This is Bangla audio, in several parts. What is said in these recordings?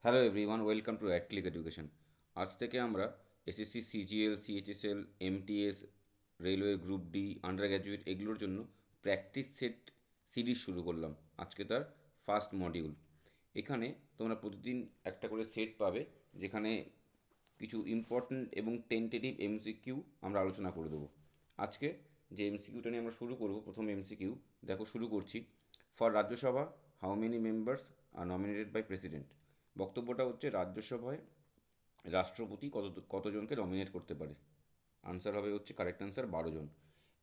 Hello everyone, welcome to at click education. আজ থেকে আমরা SSC, CGL, CHSL, MTS, railway group D, under graduate এগুলোর জন্য প্র্যাকটিস সেট সিরিজ শুরু করলাম। আজকে তার ফার্স্ট মডিউল। এখানে তোমরা প্রতিদিন একটা করে সেট পাবে, যেখানে কিছু ইম্পর্ট্যান্ট এবং টেন্টেটিভ এমসিকিউ আমরা আলোচনা করে দেবো। আজকে যে এমসিকিউটা নিয়ে আমরা শুরু করব, প্রথম এমসিকিউ দেখো, শুরু করছি। For Rajya Sabha, how many members are nominated by president. বক্তব্যটা হচ্ছে, রাজ্যসভায় রাষ্ট্রপতি কতজনকে নমিনেট করতে পারে। আনসার হবে হচ্ছে, কারেক্ট আনসার 12 জন।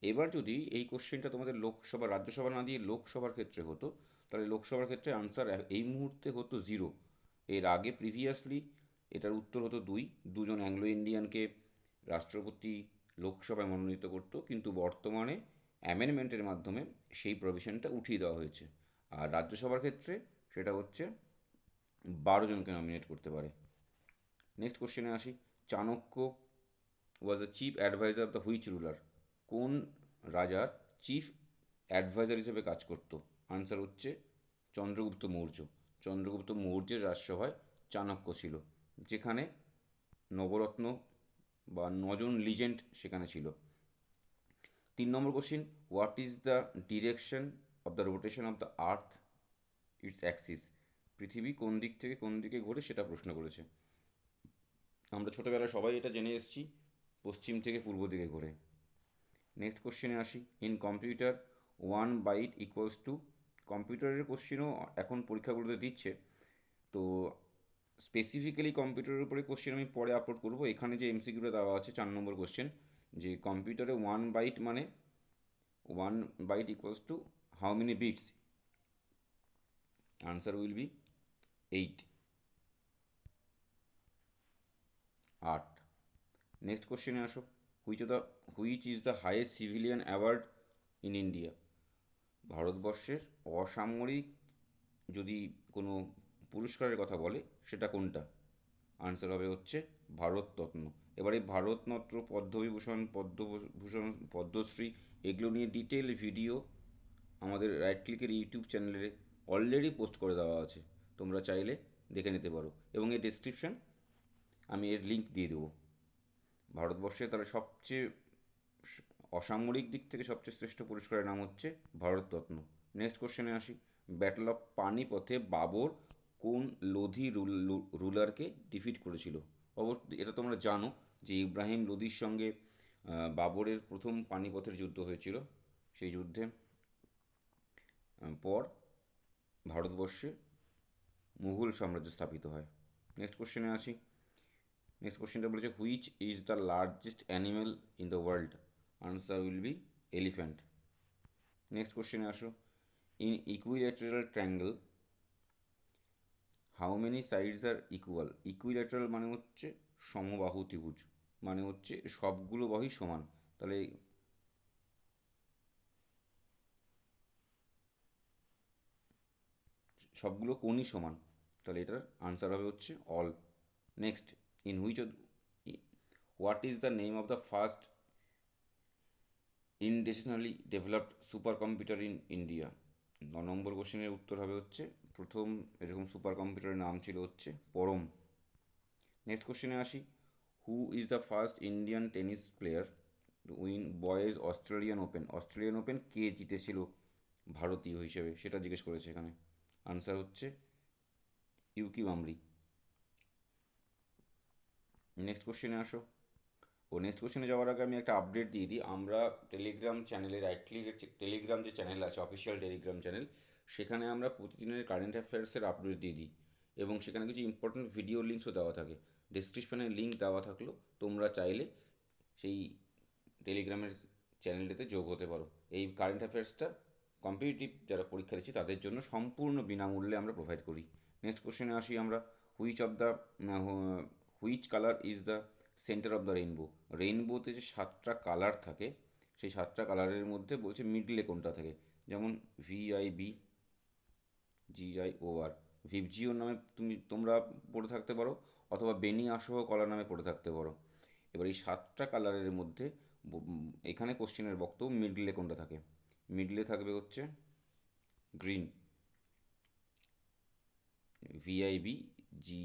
এবার যদি এই কোশ্চেনটা তোমাদের লোকসভা, রাজ্যসভা না দিয়ে লোকসভার ক্ষেত্রে হতো, তাহলে লোকসভার ক্ষেত্রে আনসার এই মুহূর্তে হতো 0। এর আগে প্রিভিয়াসলি এটার উত্তর হতো 2। দুজন অ্যাংলো ইন্ডিয়ানকে রাষ্ট্রপতি লোকসভায় মনোনীত করতো, কিন্তু বর্তমানে অ্যামেন্ডমেন্টের মাধ্যমে সেই প্রভিশনটা উঠিয়ে দেওয়া হয়েছে। আর রাজ্যসভার ক্ষেত্রে সেটা হচ্ছে 12 জনকে নমিনেট করতে পারে। নেক্সট কোশ্চেনে আসি। Chanakya was the chief adviser of the which ruler. কোন রাজার চিফ অ্যাডভাইজার হিসেবে কাজ করতো? আনসার হচ্ছে চন্দ্রগুপ্ত মৌর্য। চন্দ্রগুপ্ত মৌর্যের রাজসভায় চাণক্য ছিল, যেখানে নবরত্ন বা 9জন লিজেন্ড সেখানে ছিল। 3 number question, what is the direction of the rotation of the earth its axis. পৃথিবী কোন দিক থেকে কোন দিকে ঘোরে সেটা প্রশ্ন করেছে। আমরা ছোটোবেলায় সবাই এটা জেনে এসেছি, পশ্চিম থেকে পূর্ব দিকে ঘোরে। নেক্সট কোশ্চেনে আসি। In computer 1 byte equals to. কম্পিউটারের কোশ্চেনও এখন পরীক্ষাগুলোতে দিচ্ছে, তো স্পেসিফিক্যালি কম্পিউটারের উপরে কোশ্চেন আমি পরে আপলোড করব। এখানে যে এমসিকিউটা দেওয়া আছে 4 নম্বর কোশ্চেন, যে কম্পিউটারে 1 বাইট মানে 1 byte equals to how many bits. Answer will be 8, 8। Next কোশ্চেনে আসো। Which is the highest civilian award in India. ভারতবর্ষের অসামরিক যদি কোনো পুরস্কারের কথা বলে, সেটা কোনটা? আনসার হবে হচ্ছে ভারতরত্ন। এবার এই ভারতরত্ন, পদ্মবিভূষণ, পদ্মভূষণ, পদ্মশ্রী এগুলো নিয়ে ডিটেল ভিডিও আমাদের রাইট ক্লিকের ইউটিউব চ্যানেলে অলরেডি পোস্ট করে দেওয়া আছে, তোমরা চাইলে দেখে নিতে পারো, এবং এর ডেসক্রিপশন আমি এর লিঙ্ক দিয়ে দেবো। ভারতবর্ষে তাহলে সবচেয়ে অসামরিক দিক থেকে সবচেয়ে শ্রেষ্ঠ পুরস্কারের নাম হচ্ছে ভারতরত্ন। নেক্সট কোশ্চেনে আসি। ব্যাটল অফ পানিপথে বাবর কোন লোধি রুলারকে ডিফিট করেছিল? এটা তোমরা জানো যে ইব্রাহিম লোদির সঙ্গে বাবরের প্রথম পানিপথের যুদ্ধ হয়েছিল। সেই যুদ্ধে পর ভারতবর্ষে মুঘল সাম্রাজ্য স্থাপিত হয়। নেক্সট কোশ্চেনে আসি। নেক্সট কোশ্চেনটা বলেছে, which is the largest animal in the world. Answer will be elephant. Next কোশ্চেনে আসো। In equilateral triangle how many sides are equal. Equilateral মানে হচ্ছে সমবাহু ত্রিভুজ, মানে হচ্ছে সবগুলো বাহুই সমান। তাহলে সবগুলো কোণই সমান, তাহলে এটার আনসার হবে হচ্ছে অল। Next, in which what is the name of the first indigenously developed supercomputer in India. 9 number কোশ্চেনের উত্তর হবে হচ্ছে, প্রথম এরকম সুপার কম্পিউটারের নাম ছিল হচ্ছে পরম। নেক্সট কোশ্চেনে আসি। Who is the first Indian tennis player win boys Australian Open. Australian Open কে জিতেছিল ভারতীয় হিসেবে, সেটা জিজ্ঞেস করেছে এখানে। আনসার হচ্ছে ইউকি বামরি। নেক্সট কোশ্চেনে আসো। নেক্সট কোশ্চেনে যাওয়ার আগে আমি একটা আপডেট দিয়ে দিই। আমরা টেলিগ্রাম চ্যানেলে, রাইট ক্লিকের টেলিগ্রাম যে চ্যানেল আছে, অফিসিয়াল টেলিগ্রাম চ্যানেল, সেখানে আমরা প্রতিদিনের কারেন্ট অ্যাফেয়ার্সের আপডেট দিয়ে দিই, এবং সেখানে কিছু ইম্পর্টেন্ট ভিডিও লিঙ্কসও দেওয়া থাকে। ডিসক্রিপশনে লিঙ্ক দেওয়া থাকলো, তোমরা চাইলে সেই টেলিগ্রামের চ্যানেলটাতে যোগ হতে পারো। এই কারেন্ট অ্যাফেয়ার্সটা কম্পিটিটিভ যারা পরীক্ষা দিচ্ছে তাদের জন্য সম্পূর্ণ বিনামূল্যে আমরা প্রোভাইড করি। নেক্সট কোশ্চেনে আসি আমরা। Which of the which colour is the centre of the rainbow. রেইনবোতে যে 7টা কালার থাকে, সেই 7টা কালারের মধ্যে বলছে মিডলে কোনটা থাকে। যেমন VIB, GIOR, ভিবজিওর নামে তোমরা পড়ে থাকতে পারো, অথবা বেনি আসহ কলার নামে পড়ে থাকতে পারো। এবার এই 7টা কালারের মধ্যে এখানে কোশ্চেনের বক্তব্য মিডলে কোনটা থাকে। মিডলে থাকবে হচ্ছে গ্রিন, VIB, জি,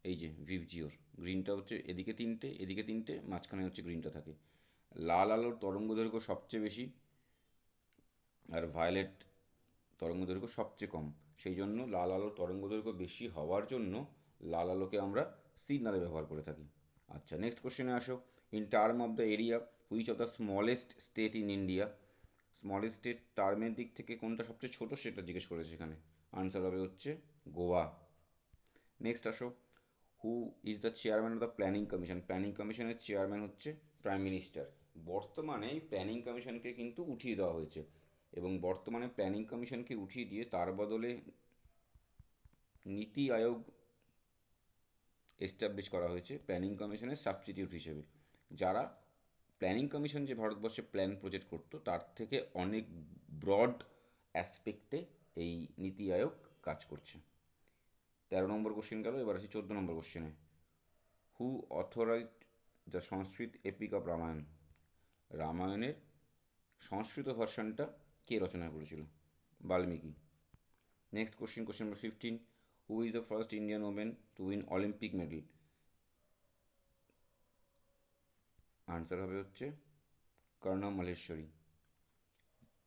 এই যে ভিভজিওর গ্রিনটা হচ্ছে এদিকে তিনটে মাঝখানে হচ্ছে গ্রিনটা থাকে। লাল আলোর তরঙ্গ দৈর্ঘ্য সবচেয়ে বেশি আর ভায়োলেট তরঙ্গ দৈর্ঘ্য সবচেয়ে কম। সেই জন্য লাল আলোর তরঙ্গ দৈর্ঘ্য বেশি হওয়ার জন্য লাল আলোকে আমরা সিগনালে ব্যবহার করে থাকি। আচ্ছা, নেক্সট কোশ্চেনে আসো। In term of the area which of the smallest state in India, smallest state টার্মের দিক থেকে কোনটা সবচেয়ে ছোটো সেটা জিজ্ঞেস করেছে এখানে। আনসার হবে হচ্ছে গোয়া। নেক্সট আসো, হু is the chairman of the planning commission, planning কমিশনের চেয়ারম্যান হচ্ছে প্রাইম মিনিস্টার। বর্তমানে প্ল্যানিং কমিশনকে কিন্তু উঠিয়ে দেওয়া হয়েছে এবং বর্তমানে প্ল্যানিং কমিশনকে উঠিয়ে দিয়ে তার বদলে নীতি আয়োগ এস্টাবলিশ করা হয়েছে প্ল্যানিং কমিশনের সাবস্টিটিউট হিসেবে। যারা প্ল্যানিং কমিশন যে ভারতবর্ষে প্ল্যান প্রজেক্ট করতো তার থেকে অনেক ব্রড অ্যাসপেক্টে এই নীতি আয়োগ কাজ করছে। 13 নম্বর কোশ্চেন গেল, এবার আসি 14 নম্বর কোশ্চেনে। Who authorized the Sanskrit epic of Ramayana, রামায়ণের সংস্কৃত ভার্সনটা কে রচনা করেছিল? Valmiki. Next question, question number 15, who is the first Indian women to win Olympic medal? Answer হবে হচ্ছে কর্ণা মালেশ্বরী,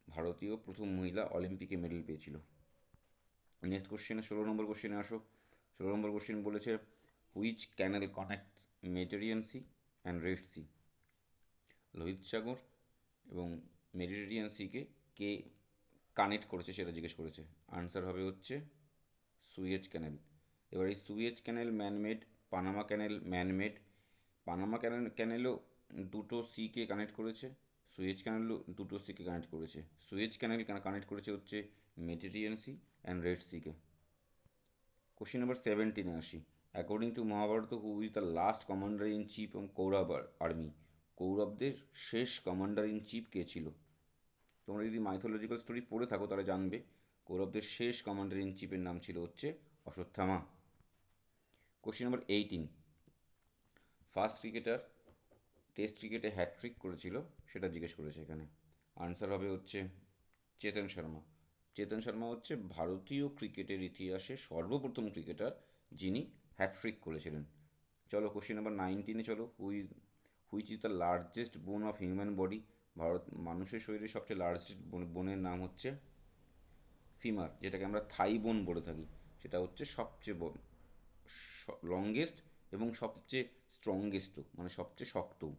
ভারতীয় প্রথম মহিলা অলিম্পিকে মেডেল পেয়েছিল। নেক্সট কোশ্চেনে 16 নম্বর কোশ্চেনে আসো। 16 নম্বর কোশ্চেন বলেছে which canal connect Mediterranean Sea and Red Sea, লোহিত সাগর এবং মেডিটেরিয়ান সিকে কে কানেক্ট করেছে সেটা জিজ্ঞেস করেছে। আনসার হবে হচ্ছে সুয়েজ ক্যানেল। এবার এই Suez Canal manmade, Panama Canal manmade. Panama ক্যানেলও দুটো সিকে কানেক্ট করেছে, সুয়েজ ক্যানেলও দুটো সিকে কানেক্ট করেছে। সুয়েজ ক্যানেল কানেক্ট করেছে হচ্ছে মেডিটেরিয়ান সি অ্যান্ড রেড সিকে। কোশ্চেন নাম্বার 17 আসি। According to Mahabharata who is the last commander in chief of Kaurava army, কৌরবদের শেষ কমান্ডার ইন চিফ কে ছিল? তোমরা যদি মাইথোলজিক্যাল স্টোরি পড়ে থাকো তাহলে জানবে কৌরবদের শেষ কমান্ডার ইন চিফের নাম ছিল হচ্ছে Ashwatthama. Question number 18, first cricketer test ক্রিকেটে হ্যাট্রিক করেছিল সেটা জিজ্ঞেস করেছে এখানে। আনসার হবে হচ্ছে চেতন শর্মা। চেতন শর্মা হচ্ছে ভারতীয় ক্রিকেটের ইতিহাসে সর্বপ্রথম ক্রিকেটার যিনি হ্যাট্রিক করেছিলেন। চলো কোশ্চেন নাম্বার 19 চলো। হুইচ ইজ দ্য লার্জেস্ট বোন অফ হিউম্যান বডি, ভারত মানুষের শরীরে সবচেয়ে লার্জেস্ট বোনের নাম হচ্ছে ফিমার, যেটাকে আমরা থাই বোন বলে থাকি। সেটা হচ্ছে সবচেয়ে লংগেস্ট এবং সবচেয়ে স্ট্রংগেস্টও, মানে সবচেয়ে শক্তও।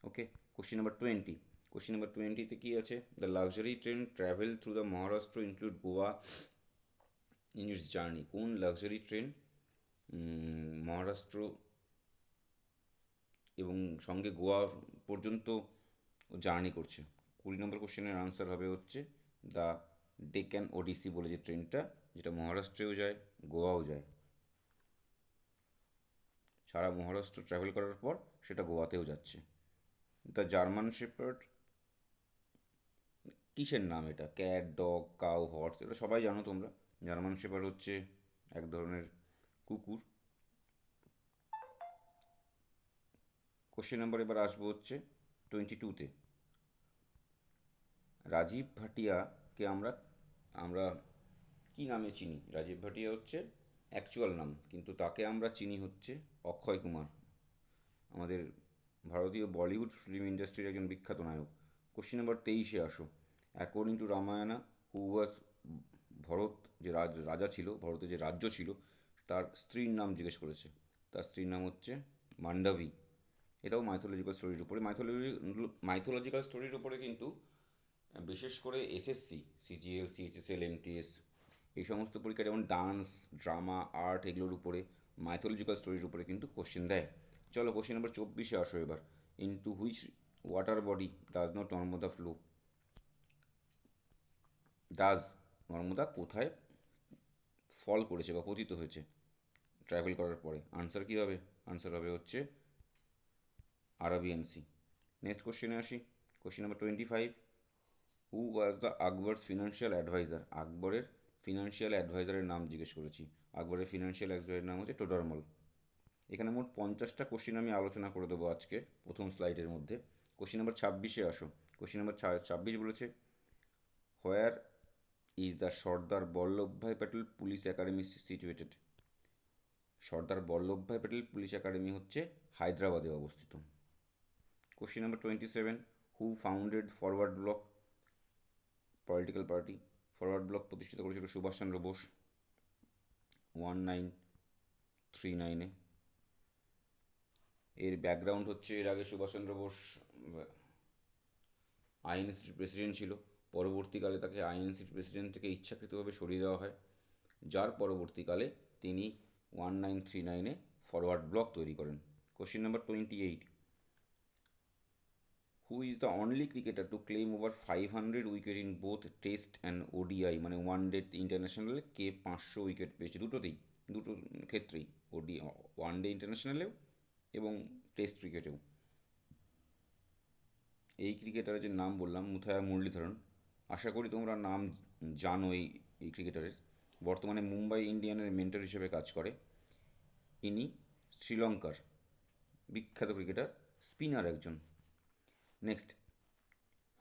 ওকে, কোশ্চেন নাম্বার 20। কোশ্চেন নাম্বার 20তে কী আছে? The luxury train travel through the Maharashtra include Goa in it's journey, কোন লাক্সারি ট্রেন মহারাষ্ট্র এবং সঙ্গে গোয়া পর্যন্ত জার্নি করছে? 20 নম্বর কোশ্চেনের আনসার হবে হচ্ছে দ্য ডেকান ওডিসি বলে যে ট্রেনটা, যেটা মহারাষ্ট্রেও যায় গোয়াও যায়। সারা মহারাষ্ট্র ট্রাভেল করার পর সেটা গোয়াতেও যাচ্ছে। দ্য জার্মান শেপার্ড কিসের নাম? এটা ক্যাট, ডগ, কাউ, হর্স, এটা সবাই জানো তোমরা। জার্মান শেপার্ড হচ্ছে এক ধরনের কুকুর। কোশ্চেন নাম্বার এবার আসবো হচ্ছে 22তে। রাজীব ভাটিয়াকে আমরা আমরা কি নামে চিনি? রাজীব ভাটিয়া হচ্ছে অ্যাকচুয়াল নাম, কিন্তু তাকে আমরা চিনি হচ্ছে অক্ষয় কুমার, আমাদের ভারতীয় বলিউড ফিল্ম ইন্ডাস্ট্রির একজন বিখ্যাত নায়ক। কোশ্চেন নাম্বার 23-এ আসো। অ্যাকর্ডিং টু রামায়ণা হু ওয়াজ, ভরত যে রাজা ছিল, ভারতের যে রাজ্য ছিল, তার স্ত্রীর নাম জিজ্ঞেস করেছে। তার স্ত্রীর নাম হচ্ছে মান্ডাভি। এটাও মাইথোলজিক্যাল স্টোরির উপরে। মাইথোলজিক্যাল স্টোরির উপরে কিন্তু বিশেষ করে এসএসসি, সিজিএল, সিএইচএসএল, এমটিএস এই সমস্ত পরীক্ষা, যেমন ডান্স, ড্রামা, আর্ট, এগুলোর উপরে মাইথোলজিক্যাল স্টোরির উপরে কিন্তু কোশ্চেন দেয়। চলো কোশ্চেন নাম্বার 24-এ আসো এবার। Into which water body does not Narmada flow, does Narmada কোথায় ফল করেছে বা পতিত হয়েছে ট্রাভেল করার পরে? আনসার কী হবে? আনসার হবে হচ্ছে আরাবিয়ান সি। নেক্সট কোশ্চেনে আসি। Question number 25, who was the Akbar's financial adviser, আকবরের ফিনান্সিয়াল অ্যাডভাইজারের নাম জিজ্ঞেস করেছি। আকবরের ফিনান্সিয়াল অ্যাডভাইজারের নাম হচ্ছে টোডরমল। এখানে মোট 50টা কোশ্চেন আমি আলোচনা করে দেবো আজকে প্রথম স্লাইডের মধ্যে। কোশ্চেন নাম্বার 26-এ আসো। কোশ্চেন নাম্বার 26 বলেছে হোয়ার is the Sardar Vallabhbhai Patel police academy situated, Sardar Vallabhbhai Patel police academy হচ্ছে হায়দ্রাবাদে অবস্থিত। Question number 27, who founded forward block political party? Forward block প্রতিষ্ঠিত করেছিল সুভাষচন্দ্র বোস 1939-এ। এর ব্যাকগ্রাউন্ড হচ্ছে, এর আগে সুভাষচন্দ্র বোস আইএনসির প্রেসিডেন্ট ছিল। পরবর্তীকালে তাকে আইএনসির প্রেসিডেন্ট থেকে ইচ্ছাকৃতভাবে সরিয়ে দেওয়া হয়, যার পরবর্তীকালে তিনি 1939-এ ফরওয়ার্ড ব্লক তৈরি করেন। Question number 28, who is the only cricketer to claim over 500 wicket in both test and ODI, মানে ওয়ান ডে ইন্টারন্যাশনালে কে 500 উইকেট পেয়েছে? দুটো ক্ষেত্রেই, ওয়ান ডে ইন্টারন্যাশনালেও এবং টেস্ট ক্রিকেটেও। এই ক্রিকেটারের যে নাম বললাম, মুথায়া মুরলীধরন। আশা করি তোমরা নাম জানো এই ক্রিকেটারের। বর্তমানে মুম্বাই ইন্ডিয়ানের মেন্টর হিসেবে কাজ করে। ইনি শ্রীলঙ্কার বিখ্যাত ক্রিকেটার, স্পিনার একজন। Next,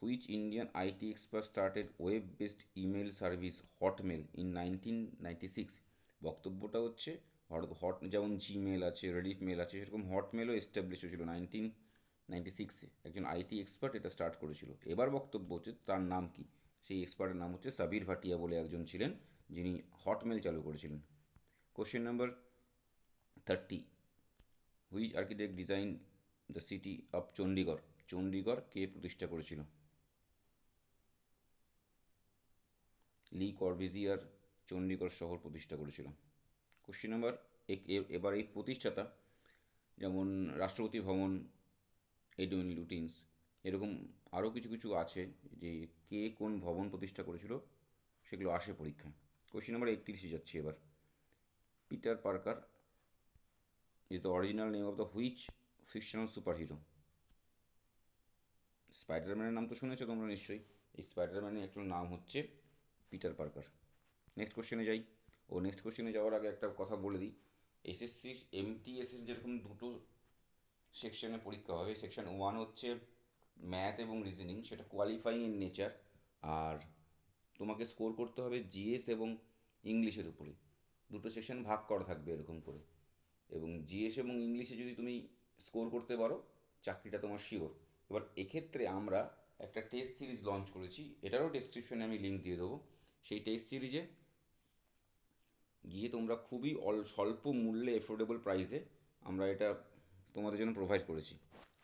which Indian IT expert started web based email service Hotmail in 1996? বক্তব্যটা হচ্ছে, যেমন জিমেল আছে, রেডিট মেল আছে, সেরকম হটমেলও এস্টাবলিশ হয়েছিল 1996-এ। একজন আইটি এক্সপার্ট এটা স্টার্ট করেছিল। এবার বক্তব্য হচ্ছে তার নাম কি? সেই এক্সপার্টের নাম হচ্ছে সাবির ভাটিয়া বলে একজন ছিলেন, যিনি হটমেল চালু করেছিলেন। Question number 30, which architect design the city of Chandigarh? Chandigarh কে প্রতিষ্ঠা করেছিল? লি কর্বিজিয়ার চণ্ডীগড় শহর প্রতিষ্ঠা করেছিল। কোশ্চেন নাম্বার, এবার এই প্রতিষ্ঠাতা, যেমন রাষ্ট্রপতি ভবন, এডুইন লুটিন্স, এরকম আরও কিছু কিছু আছে যে কে কোন ভবন প্রতিষ্ঠা করেছিল, সেগুলো আসে পরীক্ষায়। কোশ্চেন নাম্বার 31 যাচ্ছি এবার। Peter Parker is the original name of the which fictional superhero? স্পাইডারম্যানের নাম তো শুনেছো তোমরা নিশ্চয়ই। এই স্পাইডারম্যানের অ্যাকচুয়াল নাম হচ্ছে পিটার পার্কার। নেক্সট কোশ্চেনে যাই। নেক্সট কোশ্চেনে যাওয়ার আগে একটা কথা বলে দিই, এসএসসির এমটিএসের যেরকম দুটো সেকশনে পরীক্ষা হবে, সেকশন 1 হচ্ছে ম্যাথ এবং রিজনিং, সেটা কোয়ালিফাইং ইন নেচার, আর তোমাকে স্কোর করতে হবে জিএস এবং ইংলিশের উপরে। দুটো সেকশন ভাগ করা থাকবে এরকম করে, এবং জিএস এবং ইংলিশে যদি তুমি স্কোর করতে পারো, চাকরিটা তোমার শিওর। এবার এক্ষেত্রে আমরা একটা টেস্ট সিরিজ লঞ্চ করেছি, এটারও ডেসক্রিপশনে আমি লিঙ্ক দিয়ে দেবো। সেই টেস্ট সিরিজে গিয়ে তোমরা খুবই স্বল্প মূল্যে, এফোর্ডেবল প্রাইসে আমরা এটা তোমাদের জন্য প্রোভাইড করেছি।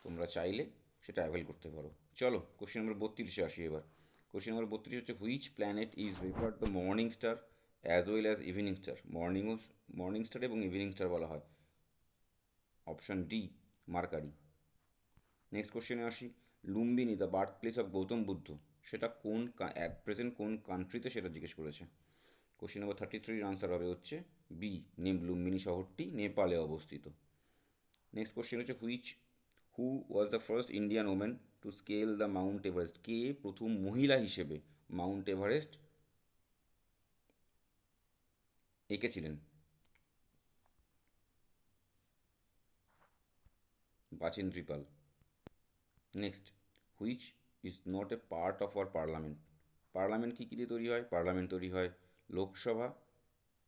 তোমরা চাইলে সেটা অ্যাভেল করতে পারো। চলো কোশ্চেন নম্বর 32-এ আসি এবার। কোশ্চেন নম্বর 32 হচ্ছে, which planet is referred the morning star as well as evening star? Morning star এবং ইভিনিং স্টার বলা হয়। Option D, mercury. নেক্সট কোশ্চেনে আসি। Lumbini the birth place of Gautam Buddha, সেটা কোন অ্যাট প্রেজেন্ট কোন কান্ট্রিতে, সেটা জিজ্ঞেস করেছে। কোশ্চেন নম্বর 33-এর আনসার হবে হচ্ছে বি, লুম্বিনী শহরটি নেপালে অবস্থিত। নেক্সট কোশ্চেন হচ্ছে, who was the first Indian women to scale the Mount Everest? কে প্রথম মহিলা হিসেবে মাউন্ট এভারেস্ট এঁকেছিলেন? Bachendri Pal. Next, which is not a part of our parliament? Parliament কী কী দিয়ে তৈরি হয়? পার্লামেন্ট তৈরি হয় লোকসভা,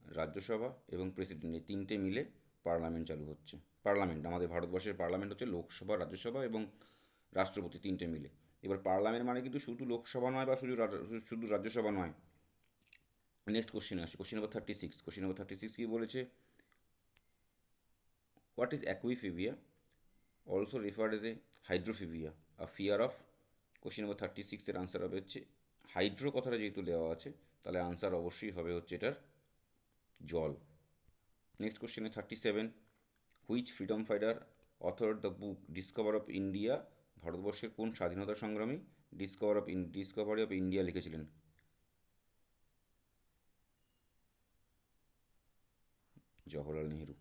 রাজ্যসভা এবং প্রেসিডেন্ট, এই তিনটে মিলে পার্লামেন্ট চালু হচ্ছে। পার্লামেন্ট, আমাদের ভারতবর্ষের পার্লামেন্ট হচ্ছে লোকসভা, রাজ্যসভা এবং রাষ্ট্রপতি, তিনটে মিলে। এবার পার্লামেন্ট মানে কিন্তু শুধু লোকসভা নয় বা শুধু রাজ্যসভা নয়। নেক্সট কোশ্চেন আসছে, কোশ্চেন নম্বর 36। কোশ্চেন নম্বর 36 কী বলেছে? What is aquaphobia, also referred as a hydrophobia, a fear of? Question number 36-এর আনসার হবে হচ্ছে হাইড্রো, কথাটা যেহেতু দেওয়া আছে তাহলে আনসার অবশ্যই হবে হচ্ছে এটার জল। নেক্সট কোশ্চেনে 37, which freedom fighter author the book discover of India? ভারতবর্ষের কোন স্বাধীনতা সংগ্রামী ডিসকভারি অফ ইন্ডিয়া লিখেছিলেন? জওহরলাল নেহেরু।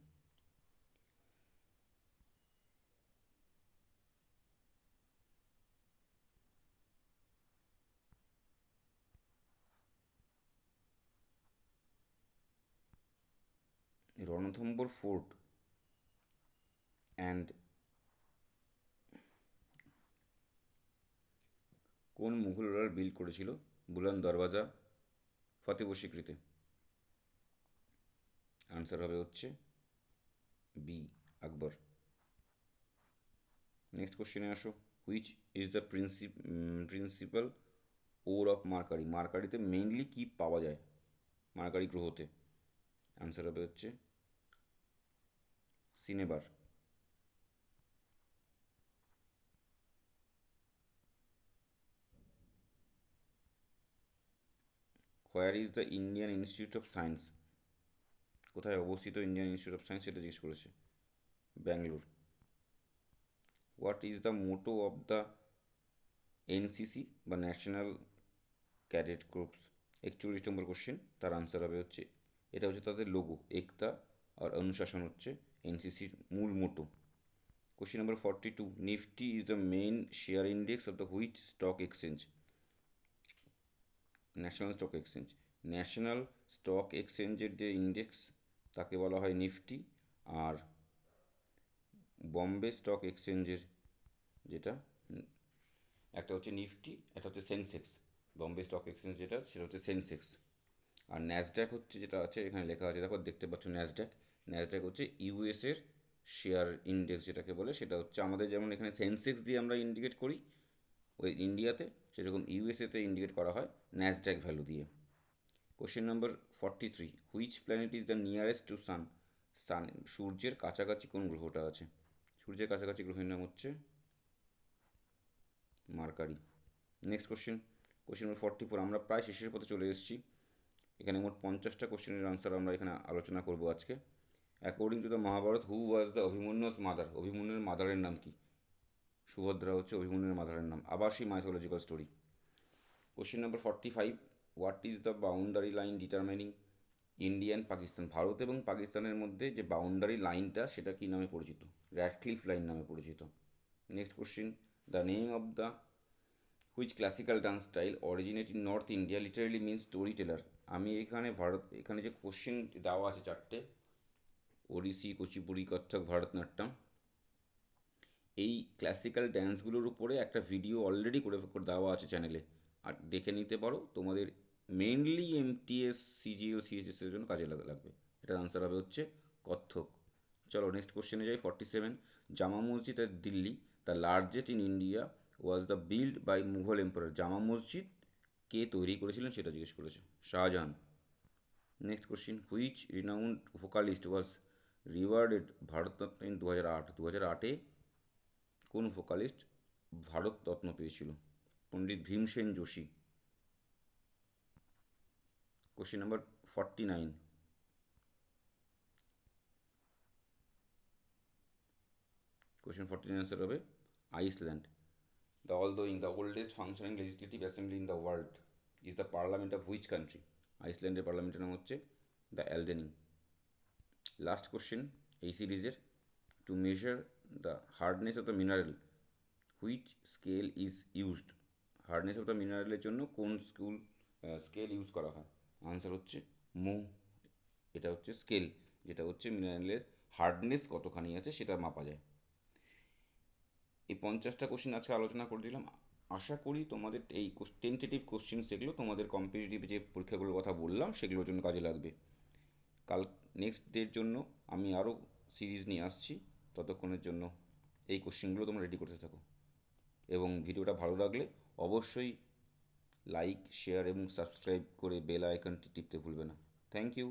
রণথম্বর ফোর্ট অ্যান্ড কোন মুঘল রয়্যাল বিল্ড করেছিল? বুলন্দ দরওয়াজা, ফতেপুর সিক্রিতে। আনসার হবে হচ্ছে বি আকবর। নেক্সট কোশ্চেনে আসো, which is the principal ore of mercury, মার্কারিতে মেইনলি কি পাওয়া যায় মার্কারি গ্রহতে? অ্যান্সার হবে হচ্ছে cinnabar. Where is the Indian Institute of Science, কোথায় অবস্থিত ইন্ডিয়ান ইনস্টিটিউট অফ সায়েন্স সেটা জিজ্ঞেস করেছে, Bangalore. What is the motto of the NCC বা National Cadet groups, 41 number question, তার আনসার হবে হচ্ছে, এটা হচ্ছে তাদের লোগো, একতা আর অনুশাসন হচ্ছে এনসিসির মূল motto. Question number 42, Nifty is the main share index of the which stock exchange, National Stock exchange. National Stock এক্সচেঞ্জের যে ইন্ডেক্স তাকে বলা হয় নিফটি, আর বম্বে স্টক এক্সচেঞ্জের যেটা, একটা হচ্ছে নিফটি, একটা হচ্ছে সেন্সেক্স। বম্বে স্টক এক্সচেঞ্জ যেটা সেটা হচ্ছে সেন্সেক্স। আর ন্যাসড্যাক হচ্ছে যেটা আছে এখানে লেখা আছে, দেখো দেখতে পাচ্ছ ন্যাসড্যাক, ন্যাসড্যাক হচ্ছে ইউএসের শেয়ার ইন্ডেক্স যেটাকে বলে, সেটা হচ্ছে আমাদের যেমন এখানে সেন্সেক্স দিয়ে আমরা ইন্ডিকেট করি ওই ইন্ডিয়াতে, সেরকম ইউএসএতে ইন্ডিকেট করা হয় ন্যাসড্যাক ভ্যালু দিয়ে। Question number 43, which planet is the nearest to sun, sun সূর্যের কাছাকাছি কোন গ্রহটা আছে? সূর্যের কাছাকাছি গ্রহের নাম হচ্ছে mercury. Next question, question number 44, আমরা প্রায় শেষের পথে চলে এসেছি। এখানে মোট 50টা কোশ্চেনের আনসার আমরা এখানে আলোচনা করব আজকে। According to the Mahabharata, who was the Abhimanyu's mother, অভিমন্যুর মাদারের নাম কি? সুভদ্রা হচ্ছে অভিমন্যুর মাদারের নাম, আবার সেই mythological story. Question number 45, what is the boundary line determining India and Pakistan, Bharat এবং পাকিস্তানের মধ্যে যে বাউন্ডারি লাইনটা সেটা কী নামে পরিচিত? র্যাডক্লিফ লাইন নামে পরিচিত। Next question, the name of the which classical dance style originate in north India literally means story teller. আমি এখানে এখানে যে কোশ্চেন দেওয়া আছে চারটে, ওড়িশি, কুচিপুড়ি, কত্থক, ভারতনাট্যম, এই ক্লাসিক্যাল ড্যান্সগুলোর উপরে একটা ভিডিও অলরেডি করে দেওয়া আছে চ্যানেলে, আর দেখে নিতে পারো, তোমাদের মেনলি এমটিএস সিজিএল সিএইচএস এর জন্য কাজে লাগবে। এটার আনসার হবে হচ্ছে কত্থক। চলো নেক্সট কোশ্চেনে যাই, 47, Jama Masjid at Delhi the largest in India was the build by Mughal emperor, Jama Masjid কে তৈরি করেছিলেন সেটা জিজ্ঞেস করেছে, Shah Jahan. Next question, which renowned vocalist was rewarded Bharat Ratna in 2008, 2008-এ কোন ভোকালিস্ট ভারতরত্ন পেয়েছিল? Pandit Bhimsen Joshi. Question number 49, question 49 answer হবে Iceland. The Althing the oldest functioning legislative assembly in the world is the parliament of which country, আইসল্যান্ডের পার্লামেন্টের নাম হচ্ছে দ্য অ্যালডেনিং। লাস্ট কোশ্চেন এই সিরিজের, to measure the hardness of the mineral which scale is used, hardness of the মিনারেলের জন্য কোন স্কেল ইউজ করা হয়? আনসার হচ্ছে মো, এটা হচ্ছে স্কেল যেটা হচ্ছে মিনারেলের হার্ডনেস কতখানি আছে সেটা মাপা যায়। এই 50টা কোশ্চেন আজকে আলোচনা করে দিলাম। আশা করি তোমাদের এই টেন্টেটিভ কোশ্চেন সেগুলো তোমাদের কম্পিটিটিভ যে পরীক্ষাগুলোর কথা বললাম সেগুলোর জন্য কাজে লাগবে। কাল নেক্সট ডের জন্য আমি আরও সিরিজ নিয়ে আসছি, ততক্ষণের জন্য এই কোশ্চেনগুলো তোমরা রেডি করতে থাকো, এবং ভিডিওটা ভালো লাগলে অবশ্যই লাইক, শেয়ার এবং সাবস্ক্রাইব করে বেল আইকনটি টিপতে ভুলবে না। Thank you.